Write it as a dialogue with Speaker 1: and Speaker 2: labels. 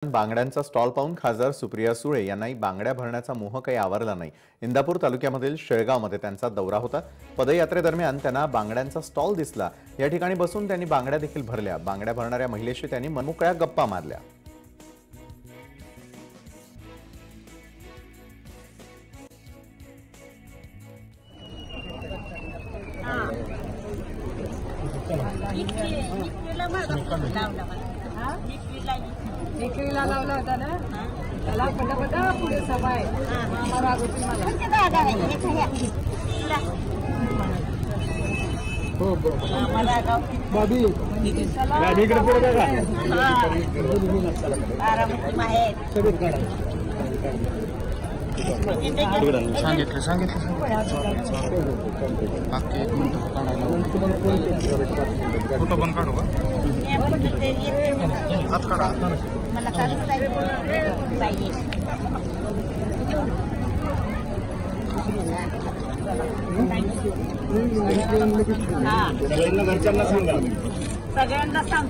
Speaker 1: बांगड्यांचा stall पाहून खासदार सुप्रिया सुळे यांनाही बांगड्या भरण्याचा मोह काही आवरला नाही। इंदापूर तालुक्यामधील शेळगावमध्ये त्यांचा दौरा होता। पदयात्रेदरम्यान त्यांना बांगड्यांचा स्टॉल दिसला। या ठिकाणी बसून त्यांनी बांगड्या देखील भरल्या। बांगड्या भरणाऱ्या महिलेशी त्यांनी मनमोकळ्या गप्पा मारल्या।
Speaker 2: विक्रीला लावला होता ना त्याला पटा पुढे सबाय आम्हाला अगोदर मला बाबी इकडे पुढे बघा आराम माहेर
Speaker 3: सांगितलं बाकी एक मिनिट फोटो पण काढू का आज काढा
Speaker 2: मला
Speaker 3: घरच्यांना सांगा
Speaker 2: सगळ्यांना सांग।